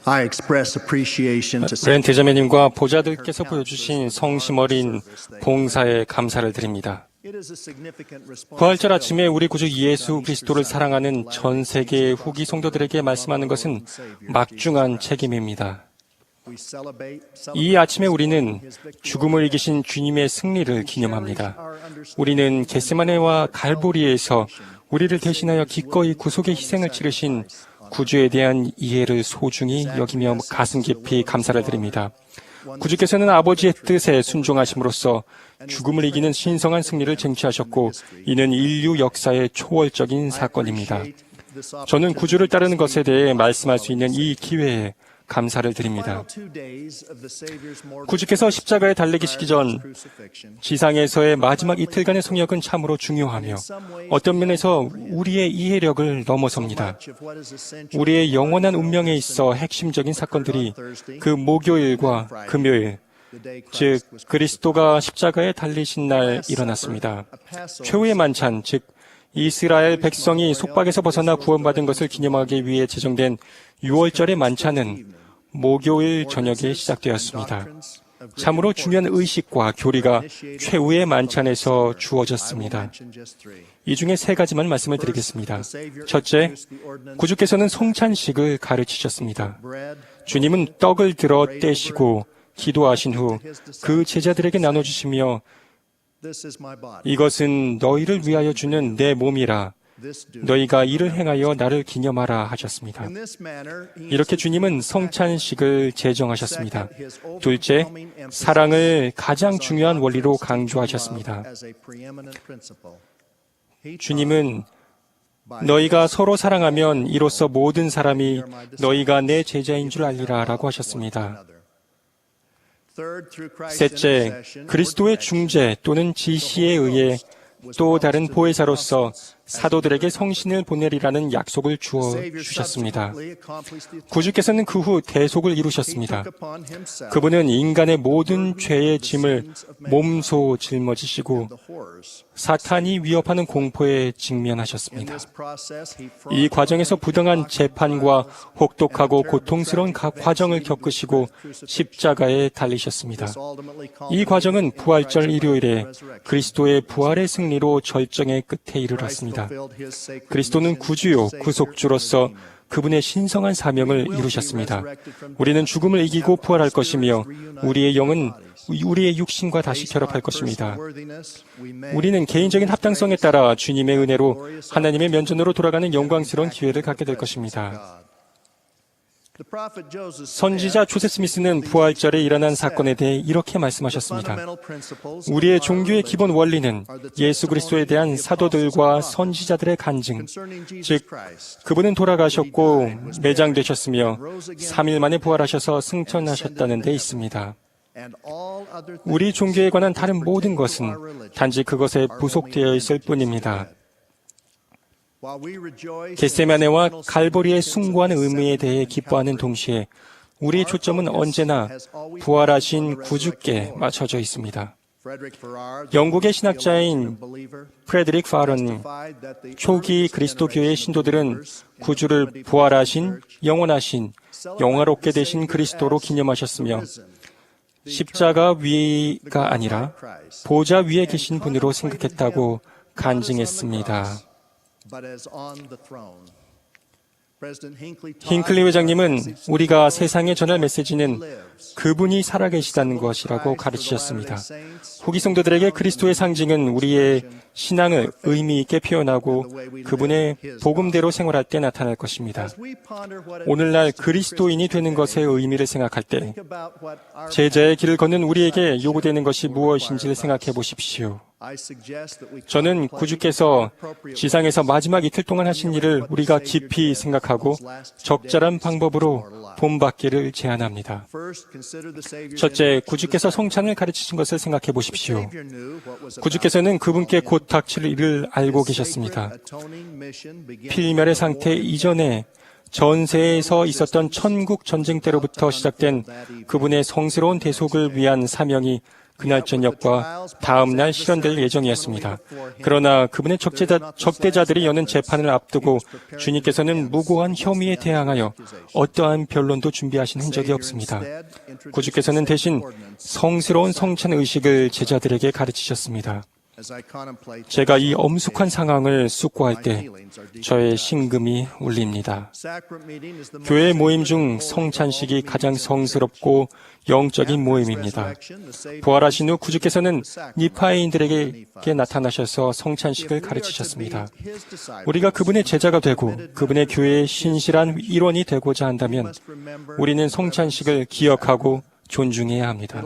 I express appreciation to 렌 대자매님과 보좌들께서 보여주신 성심 어린 봉사에 감사를 드립니다. 부활절 아침에 우리 구주 예수 그리스도를 사랑하는 전 세계의 후기 성도들에게 말씀하는 것은 막중한 책임입니다. 이 아침에 우리는 죽음을 이기신 주님의 승리를 기념합니다. 우리는 겟세마네와 갈보리에서 우리를 대신하여 기꺼이 구속의 희생을 치르신 구주에 대한 이해를 소중히 여기며 가슴 깊이 감사를 드립니다. 구주께서는 아버지의 뜻에 순종하심으로써 죽음을 이기는 신성한 승리를 쟁취하셨고, 이는 인류 역사의 초월적인 사건입니다. 저는 구주를 따르는 것에 대해 말씀할 수 있는 이 기회에 감사를 드립니다. 구주께서 십자가에 달리시기 전 지상에서의 마지막 이틀간의 성역은 참으로 중요하며 어떤 면에서 우리의 이해력을 넘어섭니다. 우리의 영원한 운명에 있어 핵심적인 사건들이 그 목요일과 금요일, 즉 그리스도가 십자가에 달리신 날 일어났습니다. 최후의 만찬, 즉 이스라엘 백성이 속박에서 벗어나 구원받은 것을 기념하기 위해 제정된 6월절의 만찬은 목요일 저녁에 시작되었습니다. 참으로 중요한 의식과 교리가 최후의 만찬에서 주어졌습니다. 이 중에 세 가지만 말씀을 드리겠습니다. 첫째, 구주께서는 성찬식을 가르치셨습니다. 주님은 떡을 들어 떼시고 기도하신 후 그 제자들에게 나눠주시며 이것은 너희를 위하여 주는 내 몸이라 너희가 이를 행하여 나를 기념하라 하셨습니다. 이렇게 주님은 성찬식을 제정하셨습니다. 둘째, 사랑을 가장 중요한 원리로 강조하셨습니다. 주님은 너희가 서로 사랑하면 이로써 모든 사람이 너희가 내 제자인 줄 알리라 라고 하셨습니다. 셋째, 그리스도의 중재 또는 지시에 의해 또 다른 보혜사로서 사도들에게 성신을 보내리라는 약속을 주셨습니다. 구주께서는 그 후 대속을 이루셨습니다. 그분은 인간의 모든 죄의 짐을 몸소 짊어지시고 사탄이 위협하는 공포에 직면하셨습니다. 이 과정에서 부당한 재판과 혹독하고 고통스러운 과정을 겪으시고 십자가에 달리셨습니다. 이 과정은 부활절 일요일에 그리스도의 부활의 승리로 절정의 끝에 이르렀습니다. 그리스도는 구주요, 구속주로서 그분의 신성한 사명을 이루셨습니다. 우리는 죽음을 이기고 부활할 것이며 우리의 영은 우리의 육신과 다시 결합할 것입니다. 우리는 개인적인 합당성에 따라 주님의 은혜로 하나님의 면전으로 돌아가는 영광스러운 기회를 갖게 될 것입니다. 선지자 조셉 스미스는 부활절에 일어난 사건에 대해 이렇게 말씀하셨습니다. 우리의 종교의 기본 원리는 예수 그리스도에 대한 사도들과 선지자들의 간증, 즉 그분은 돌아가셨고 매장되셨으며 3일 만에 부활하셔서 승천하셨다는 데 있습니다. 우리 종교에 관한 다른 모든 것은 단지 그것에 부속되어 있을 뿐입니다. 겟세마네와 갈보리의 숭고한 의미에 대해 기뻐하는 동시에 우리의 초점은 언제나 부활하신 구주께 맞춰져 있습니다. 영국의 신학자인 프레드릭 파런님, 초기 그리스도교의 신도들은 구주를 부활하신, 영원하신, 영화롭게 되신 그리스도로 기념하셨으며 십자가 위가 아니라 보좌 위에 계신 분으로 생각했다고 간증했습니다. 힌클리 회장님은 우리가 세상에 전할 메시지는 그분이 살아계시다는 것이라고 가르치셨습니다. 후기 성도들에게 그리스도의 상징은 우리의 신앙을 의미 있게 표현하고 그분의 복음대로 생활할 때 나타날 것입니다. 오늘날 그리스도인이 되는 것의 의미를 생각할 때 제자의 길을 걷는 우리에게 요구되는 것이 무엇인지를 생각해 보십시오. 저는 구주께서 지상에서 마지막 이틀 동안 하신 일을 우리가 깊이 생각하고 적절한 방법으로 본받기를 제안합니다. 첫째, 구주께서 성찬을 가르치신 것을 생각해 보십시오. 구주께서는 그분께 곧 닥칠 일을 알고 계셨습니다. 필멸의 상태 이전에 전세에서 있었던 천국 전쟁 때로부터 시작된 그분의 성스러운 대속을 위한 사명이 그날 저녁과 다음 날 실현될 예정이었습니다. 그러나 그분의 적대자들이 여는 재판을 앞두고 주님께서는 무고한 혐의에 대항하여 어떠한 변론도 준비하신 흔적이 없습니다. 구주께서는 대신 성스러운 성찬 의식을 제자들에게 가르치셨습니다. 제가 이 엄숙한 상황을 숙고할 때 저의 심금이 울립니다. 교회 모임 중 성찬식이 가장 성스럽고 영적인 모임입니다. 부활하신 후 구주께서는 니파에인들에게 나타나셔서 성찬식을 가르치셨습니다. 우리가 그분의 제자가 되고 그분의 교회의 신실한 일원이 되고자 한다면 우리는 성찬식을 기억하고 존중해야 합니다.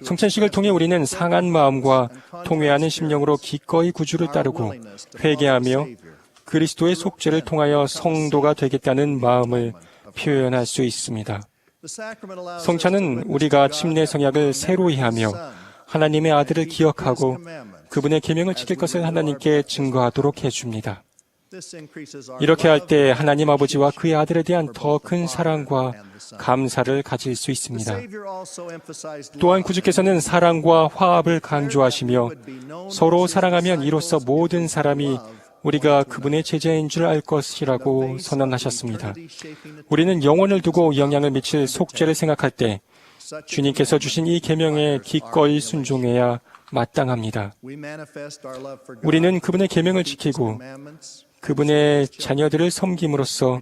성찬식을 통해 우리는 상한 마음과 통회하는 심령으로 기꺼이 구주를 따르고 회개하며 그리스도의 속죄를 통하여 성도가 되겠다는 마음을 표현할 수 있습니다. 성찬은 우리가 침례 성약을 새로이 하며 하나님의 아들을 기억하고 그분의 계명을 지킬 것을 하나님께 증거하도록 해줍니다. 이렇게 할 때 하나님 아버지와 그의 아들에 대한 더 큰 사랑과 감사를 가질 수 있습니다. 또한 구주께서는 사랑과 화합을 강조하시며 서로 사랑하면 이로써 모든 사람이 우리가 그분의 제자인 줄 알 것이라고 선언하셨습니다. 우리는 영혼을 두고 영향을 미칠 속죄를 생각할 때 주님께서 주신 이 계명에 기꺼이 순종해야 마땅합니다. 우리는 그분의 계명을 지키고 그분의 자녀들을 섬김으로써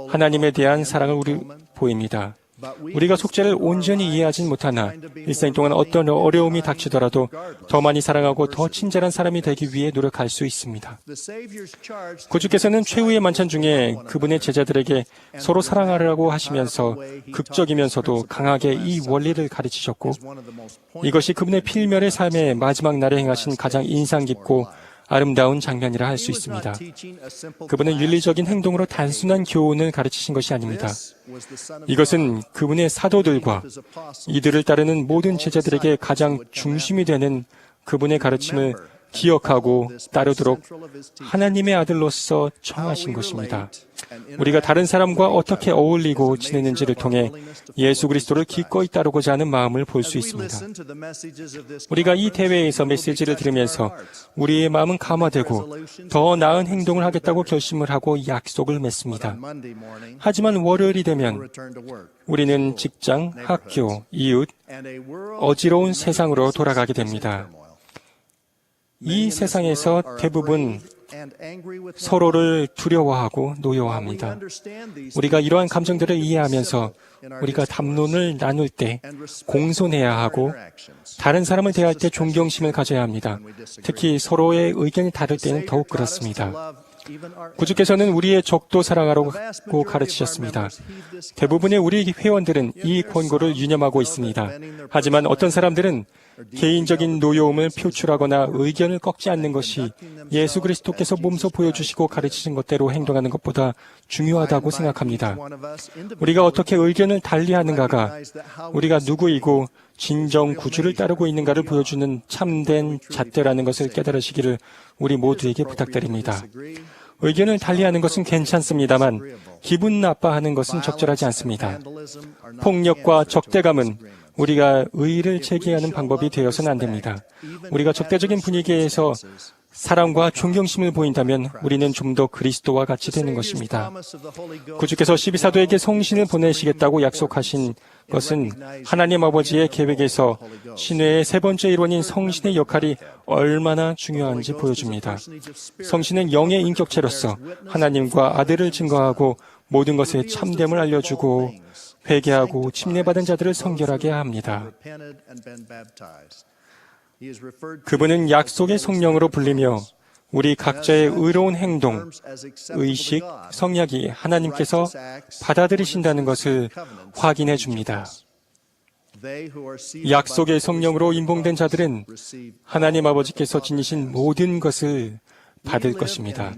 하나님에 대한 사랑을 보입니다. 우리가 속죄를 온전히 이해하진 못하나 일생 동안 어떤 어려움이 닥치더라도 더 많이 사랑하고 더 친절한 사람이 되기 위해 노력할 수 있습니다. 구주께서는 최후의 만찬 중에 그분의 제자들에게 서로 사랑하라고 하시면서 극적이면서도 강하게 이 원리를 가르치셨고 이것이 그분의 필멸의 삶의 마지막 날에 행하신 가장 인상 깊고 아름다운 장면이라 할 수 있습니다. 그분은 윤리적인 행동으로 단순한 교훈을 가르치신 것이 아닙니다. 이것은 그분의 사도들과 이들을 따르는 모든 제자들에게 가장 중심이 되는 그분의 가르침을 기억하고 따르도록 하나님의 아들로서 청하신 것입니다. 우리가 다른 사람과 어떻게 어울리고 지내는지를 통해 예수 그리스도를 기꺼이 따르고자 하는 마음을 볼 수 있습니다. 우리가 이 대회에서 메시지를 들으면서 우리의 마음은 감화되고 더 나은 행동을 하겠다고 결심을 하고 약속을 맺습니다. 하지만 월요일이 되면 우리는 직장, 학교, 이웃, 어지러운 세상으로 돌아가게 됩니다. 이 세상에서 대부분 서로를 두려워하고 노여워합니다. 우리가 이러한 감정들을 이해하면서 우리가 담론을 나눌 때 공손해야 하고 다른 사람을 대할 때 존경심을 가져야 합니다. 특히 서로의 의견이 다를 때는 더욱 그렇습니다. 구주께서는 우리의 적도 사랑하라고 가르치셨습니다. 대부분의 우리 회원들은 이 권고를 유념하고 있습니다. 하지만 어떤 사람들은 개인적인 노여움을 표출하거나 의견을 꺾지 않는 것이 예수 그리스도께서 몸소 보여주시고 가르치신 것대로 행동하는 것보다 중요하다고 생각합니다. 우리가 어떻게 의견을 달리하는가가 우리가 누구이고 진정 구주를 따르고 있는가를 보여주는 참된 잣대라는 것을 깨달으시기를 우리 모두에게 부탁드립니다. 의견을 달리하는 것은 괜찮습니다만 기분 나빠하는 것은 적절하지 않습니다. 폭력과 적대감은 우리가 의의를 제기하는 방법이 되어서는 안 됩니다. 우리가 적대적인 분위기에서 사랑과 존경심을 보인다면 우리는 좀 더 그리스도와 같이 되는 것입니다. 구주께서 12사도에게 성신을 보내시겠다고 약속하신 것은 하나님 아버지의 계획에서 신회의 세 번째 일원인 성신의 역할이 얼마나 중요한지 보여줍니다. 성신은 영의 인격체로서 하나님과 아들을 증거하고 모든 것의 참됨을 알려주고 회개하고 침례받은 자들을 성결하게 합니다. 그분은 약속의 성령으로 불리며 우리 각자의 의로운 행동, 의식, 성약이 하나님께서 받아들이신다는 것을 확인해 줍니다. 약속의 성령으로 임봉된 자들은 하나님 아버지께서 지니신 모든 것을 받을 것입니다.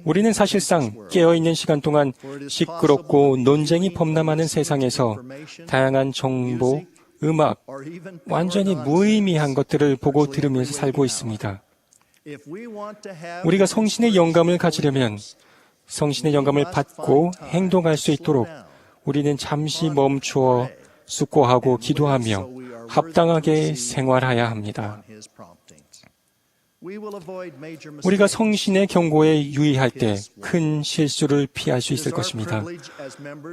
우리는 사실상 깨어있는 시간 동안 시끄럽고 논쟁이 범람하는 세상에서 다양한 정보, 음악, 완전히 무의미한 것들을 보고 들으면서 살고 있습니다. 우리가 성신의 영감을 가지려면 성신의 영감을 받고 행동할 수 있도록 우리는 잠시 멈추어 숙고하고 기도하며 합당하게 생활해야 합니다. 우리가 성신의 경고에 유의할 때 큰 실수를 피할 수 있을 것입니다.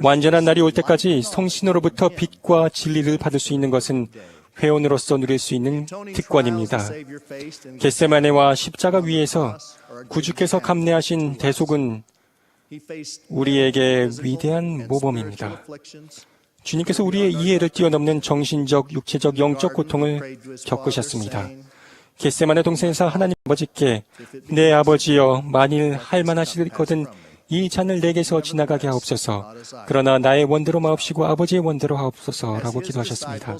완전한 날이 올 때까지 성신으로부터 빛과 진리를 받을 수 있는 것은 회원으로서 누릴 수 있는 특권입니다. 겟세마네와 십자가 위에서 구주께서 감내하신 대속은 우리에게 위대한 모범입니다. 주님께서 우리의 이해를 뛰어넘는 정신적, 육체적, 영적 고통을 겪으셨습니다. 겟세마네 동산에서 하나님 아버지께 내 아버지여 만일 할만하시거든 이 잔을 내게서 지나가게 하옵소서. 그러나 나의 원대로 마옵시고 아버지의 원대로 하옵소서라고 기도하셨습니다.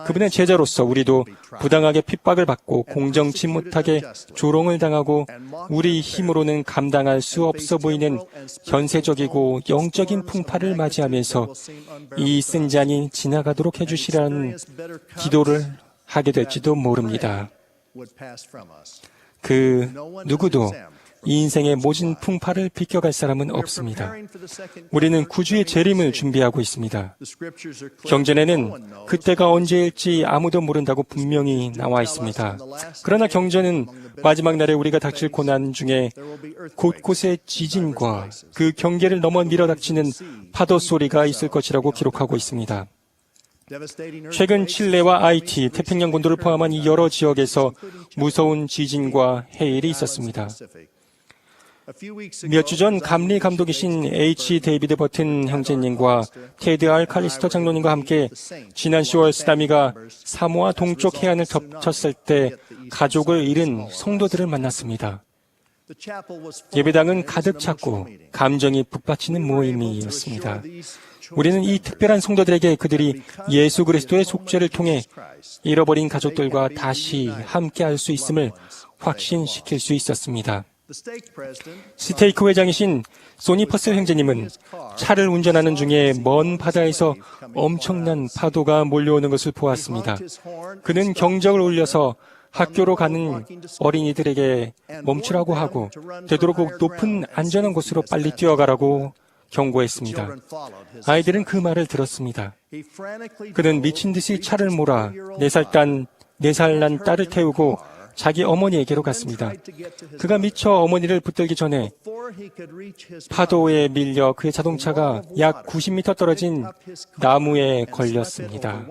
그분의 제자로서 우리도 부당하게 핍박을 받고 공정치 못하게 조롱을 당하고 우리 힘으로는 감당할 수 없어 보이는 현세적이고 영적인 풍파를 맞이하면서 이 쓴 잔이 지나가도록 해주시라는 기도를 하게 될지도 모릅니다. 그 누구도 이 인생의 모진 풍파를 비껴갈 사람은 없습니다. 우리는 구주의 재림을 준비하고 있습니다. 경전에는 그때가 언제일지 아무도 모른다고 분명히 나와 있습니다. 그러나 경전은 마지막 날에 우리가 닥칠 고난 중에 곳곳에 지진과 그 경계를 넘어 밀어닥치는 파도 소리가 있을 것이라고 기록하고 있습니다. 최근 칠레와 아이티, 태평양 본도를 포함한 이 여러 지역에서 무서운 지진과 해일이 있었습니다. 몇 주 전 감리 감독이신 H. 데이비드 버튼 형제님과 테드 R. 칼리스터 장로님과 함께 지난 10월 쓰나미가 사모아 동쪽 해안을 덮쳤을 때 가족을 잃은 성도들을 만났습니다. 예배당은 가득 찼고 감정이 북받치는 모임이었습니다. 우리는 이 특별한 성도들에게 그들이 예수 그리스도의 속죄를 통해 잃어버린 가족들과 다시 함께할 수 있음을 확신시킬 수 있었습니다. 스테이크 회장이신 소니 퍼셀 형제님은 차를 운전하는 중에 먼 바다에서 엄청난 파도가 몰려오는 것을 보았습니다. 그는 경적을 울려서 학교로 가는 어린이들에게 멈추라고 하고 되도록 높은 안전한 곳으로 빨리 뛰어가라고 경고했습니다. 아이들은 그 말을 들었습니다. 그는 미친 듯이 차를 몰아 4살 난 딸을 태우고 자기 어머니에게로 갔습니다. 그가 미처 어머니를 붙들기 전에 파도에 밀려 그의 자동차가 약 90m 떨어진 나무에 걸렸습니다.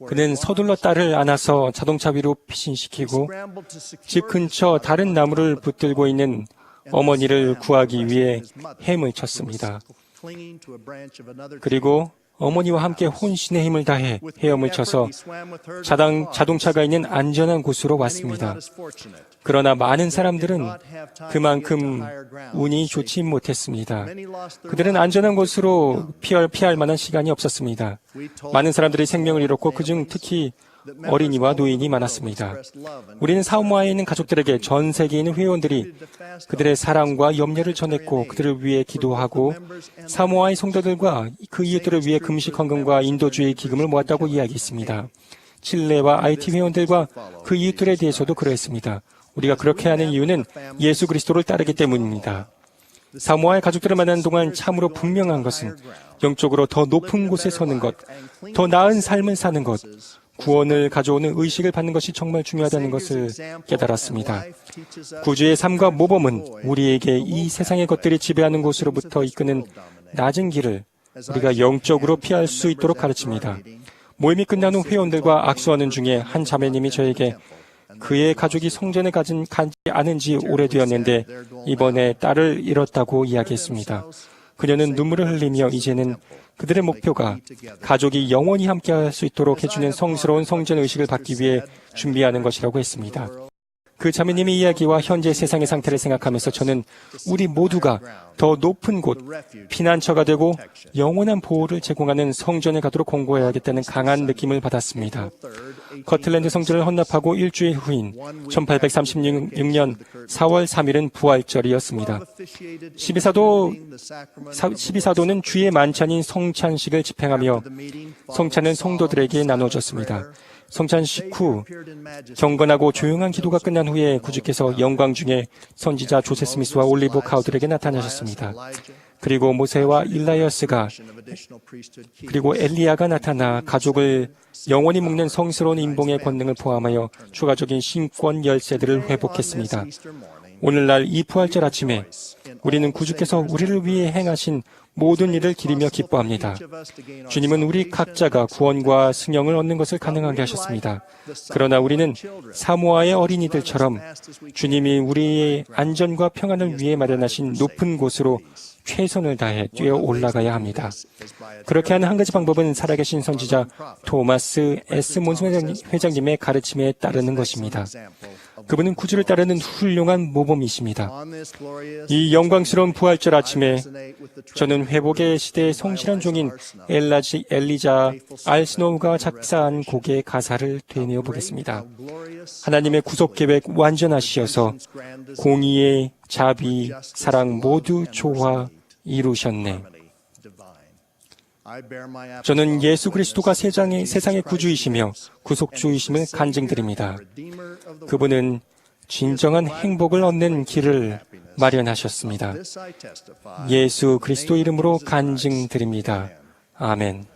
그는 서둘러 딸을 안아서 자동차 위로 피신시키고 집 근처 다른 나무를 붙들고 있는 어머니를 구하기 위해 헤엄을 쳤습니다. 그리고 어머니와 함께 혼신의 힘을 다해 헤엄을 쳐서 자동차가 있는 안전한 곳으로 왔습니다. 그러나 많은 사람들은 그만큼 운이 좋지 못했습니다. 그들은 안전한 곳으로 피할 만한 시간이 없었습니다. 많은 사람들이 생명을 잃었고 그중 특히 어린이와 노인이 많았습니다. 우리는 사모아에 있는 가족들에게 전 세계에 있는 회원들이 그들의 사랑과 염려를 전했고 그들을 위해 기도하고 사모아의 성도들과 그 이웃들을 위해 금식 헌금과 인도주의 기금을 모았다고 이야기했습니다. 칠레와 IT 회원들과 그 이웃들에 대해서도 그러했습니다. 우리가 그렇게 하는 이유는 예수 그리스도를 따르기 때문입니다. 사모아의 가족들을 만나는 동안 참으로 분명한 것은 영적으로 더 높은 곳에 서는 것, 더 나은 삶을 사는 것, 구원을 가져오는 의식을 받는 것이 정말 중요하다는 것을 깨달았습니다. 구주의 삶과 모범은 우리에게 이 세상의 것들이 지배하는 곳으로부터 이끄는 낮은 길을 우리가 영적으로 피할 수 있도록 가르칩니다. 모임이 끝난 후 회원들과 악수하는 중에 한 자매님이 저에게 그의 가족이 성전에 가지 않은 지 오래되었는데 이번에 딸을 잃었다고 이야기했습니다. 그녀는 눈물을 흘리며 이제는 그들의 목표가 가족이 영원히 함께할 수 있도록 해주는 성스러운 성전 의식을 받기 위해 준비하는 것이라고 했습니다. 그 자매님의 이야기와 현재 세상의 상태를 생각하면서 저는 우리 모두가 더 높은 곳, 피난처가 되고 영원한 보호를 제공하는 성전에 가도록 공고해야겠다는 강한 느낌을 받았습니다. 커틀랜드 성전을 헌납하고 일주일 후인 1836년 4월 3일은 부활절이었습니다. 12사도는 주의 만찬인 성찬식을 집행하며 성찬은 성도들에게 나눠졌습니다. 성찬식 후 경건하고 조용한 기도가 끝난 후에 구주께서 영광 중에 선지자 조세 스미스와 올리브 카우들에게 나타나셨습니다. 그리고 모세와 일라이어스가 그리고 엘리야가 나타나 가족을 영원히 묶는 성스러운 인봉의 권능을 포함하여 추가적인 신권 열쇠들을 회복했습니다. 오늘날 이 부활절 아침에 우리는 구주께서 우리를 위해 행하신 모든 일을 기리며 기뻐합니다. 주님은 우리 각자가 구원과 승영을 얻는 것을 가능하게 하셨습니다. 그러나 우리는 사모아의 어린이들처럼 주님이 우리의 안전과 평안을 위해 마련하신 높은 곳으로 최선을 다해 뛰어 올라가야 합니다. 그렇게 하는 한 가지 방법은 살아계신 선지자 토마스 S. 몬슨 회장님의 가르침에 따르는 것입니다. 그분은 구주를 따르는 훌륭한 모범이십니다. 이 영광스러운 부활절 아침에 저는 회복의 시대의 성실한 종인 엘리자 알스노우가 작사한 곡의 가사를 되뇌어 보겠습니다. 하나님의 구속 계획 완전하시어서 공의의 자비, 사랑 모두 조화 이루셨네. 저는 예수 그리스도가 세상의 구주이시며 구속주이심을 간증드립니다. 그분은 진정한 행복을 얻는 길을 마련하셨습니다. 예수 그리스도 이름으로 간증드립니다. 아멘.